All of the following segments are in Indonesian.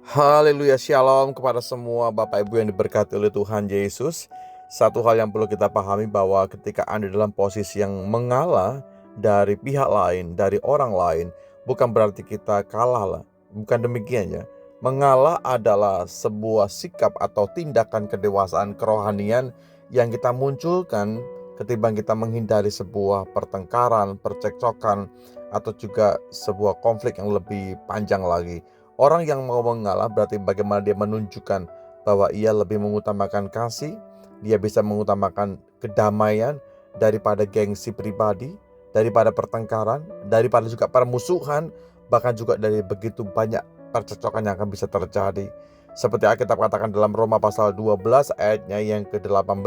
Haleluya, shalom kepada semua Bapak Ibu yang diberkati oleh Tuhan Yesus. Satu hal yang perlu kita pahami bahwa ketika Anda dalam posisi yang mengalah dari pihak lain, dari orang lain, bukan berarti kita kalah lah. Bukan demikian ya. Mengalah adalah sebuah sikap atau tindakan kedewasaan kerohanian yang kita munculkan ketimbang kita menghindari sebuah pertengkaran, percekcokan, atau juga sebuah konflik yang lebih panjang lagi. Orang yang mau mengalah berarti bagaimana dia menunjukkan bahwa ia lebih mengutamakan kasih, dia bisa mengutamakan kedamaian daripada gengsi pribadi, daripada pertengkaran, daripada juga permusuhan, bahkan juga dari begitu banyak percekcokan yang akan bisa terjadi. Seperti Alkitab katakan dalam Roma pasal 12 ayatnya yang ke-18,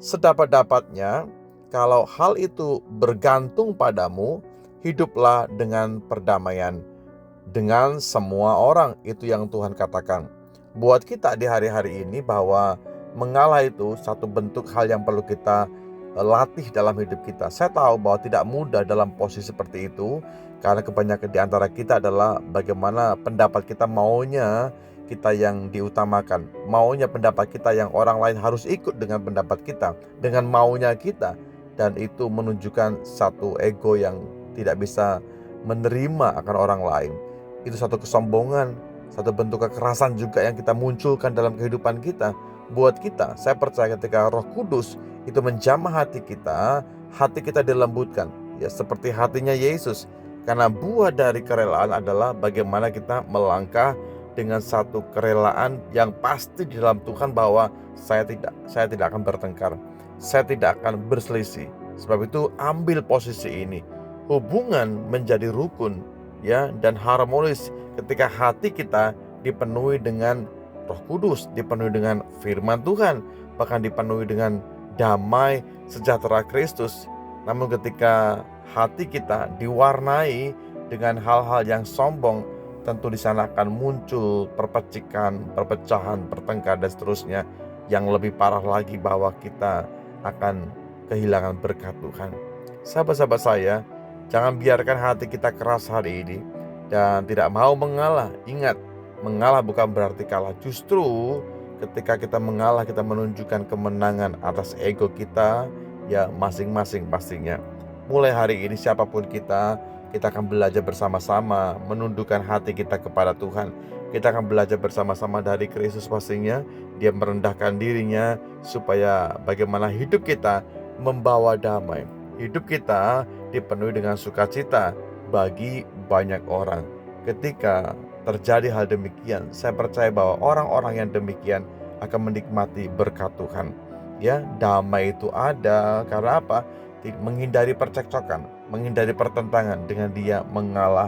sedapat-dapatnya kalau hal itu bergantung padamu, hiduplah dengan perdamaian dengan semua orang. Itu yang Tuhan katakan buat kita di hari-hari ini, bahwa mengalah itu satu bentuk hal yang perlu kita latih dalam hidup kita. Saya tahu bahwa tidak mudah dalam posisi seperti itu, karena kebanyakan di antara kita adalah bagaimana pendapat kita maunya kita yang diutamakan, maunya pendapat kita yang orang lain harus ikut dengan pendapat kita, dengan maunya kita, dan itu menunjukkan satu ego yang tidak bisa menerima akan orang lain. Itu satu kesombongan, satu bentuk kekerasan juga yang kita munculkan dalam kehidupan kita. Buat kita, saya percaya ketika Roh Kudus itu menjamah hati kita dilembutkan, ya seperti hatinya Yesus. Karena buah dari kerelaan adalah bagaimana kita melangkah dengan satu kerelaan yang pasti di dalam Tuhan, bahwa saya tidak akan bertengkar, saya tidak akan berselisih. Sebab itu ambil posisi ini. Hubungan menjadi rukun, ya, dan harmonis ketika hati kita dipenuhi dengan Roh Kudus, dipenuhi dengan firman Tuhan, bahkan dipenuhi dengan damai sejahtera Kristus. Namun ketika hati kita diwarnai dengan hal-hal yang sombong, tentu di sana akan muncul perpecahan, pertengkaran dan seterusnya. Yang lebih parah lagi bahwa kita akan kehilangan berkat Tuhan. Sahabat-sahabat saya, jangan biarkan hati kita keras hari ini dan tidak mau mengalah. Ingat, mengalah bukan berarti kalah. Justru ketika kita mengalah, kita menunjukkan kemenangan atas ego kita, ya masing-masing pastinya. Mulai hari ini siapapun kita akan belajar bersama-sama menundukkan hati kita kepada Tuhan. Kita akan belajar bersama-sama dari Kristus pastinya. Dia merendahkan dirinya supaya bagaimana hidup kita membawa damai. Hidup kita dipenuhi dengan sukacita bagi banyak orang. Ketika terjadi hal demikian, saya percaya bahwa orang-orang yang demikian akan menikmati berkat Tuhan. Ya, damai itu ada karena apa? Menghindari percekcokan, menghindari pertentangan dengan dia mengalah.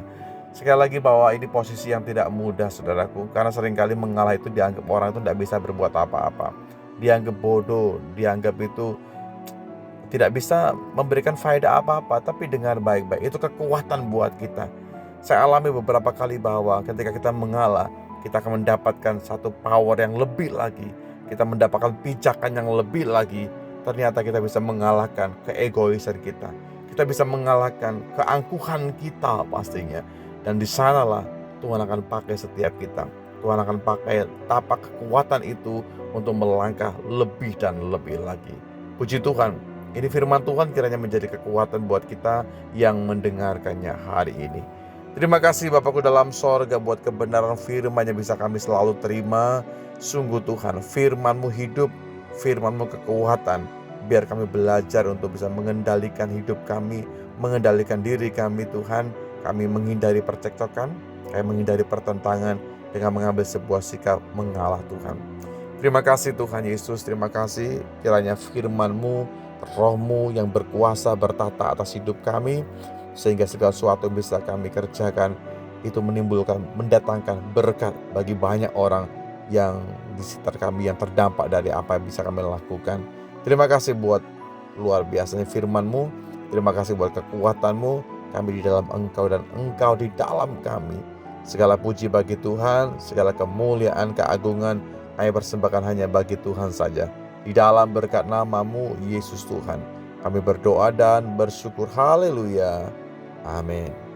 Sekali lagi bahwa ini posisi yang tidak mudah, saudaraku, karena seringkali mengalah itu dianggap orang itu tidak bisa berbuat apa-apa, dianggap bodoh, dianggap itu tidak bisa memberikan faedah apa-apa. Tapi dengan baik-baik, itu kekuatan buat kita. Saya alami beberapa kali bahwa ketika kita mengalah, kita akan mendapatkan satu power yang lebih lagi, kita mendapatkan pijakan yang lebih lagi. Ternyata kita bisa mengalahkan keegoisan kita, kita bisa mengalahkan keangkuhan kita pastinya. Dan di sanalah Tuhan akan pakai setiap kita. Tuhan akan pakai tapak kekuatan itu untuk melangkah lebih dan lebih lagi. Puji Tuhan, ini firman Tuhan kiranya menjadi kekuatan buat kita yang mendengarkannya hari ini. Terima kasih Bapakku dalam sorga buat kebenaran firman yang bisa kami selalu terima. Sungguh Tuhan, firman-Mu hidup, firman-Mu kekuatan. Biar kami belajar untuk bisa mengendalikan hidup kami, mengendalikan diri kami Tuhan. Kami menghindari percekcokan, kami menghindari pertentangan dengan mengambil sebuah sikap mengalah Tuhan. Terima kasih Tuhan Yesus, terima kasih kiranya firman-Mu, Roh-Mu yang berkuasa bertata atas hidup kami, sehingga segala sesuatu yang bisa kami kerjakan itu mendatangkan berkat bagi banyak orang yang di sekitar kami yang terdampak dari apa yang bisa kami lakukan. Terima kasih buat luar biasanya firman-Mu, terima kasih buat kekuatan-Mu. Kami di dalam Engkau dan Engkau di dalam kami. Segala puji bagi Tuhan, segala kemuliaan, keagungan kami persembahkan hanya bagi Tuhan saja. Di dalam berkat nama-Mu Yesus Tuhan, kami berdoa dan bersyukur. Haleluya. Amin.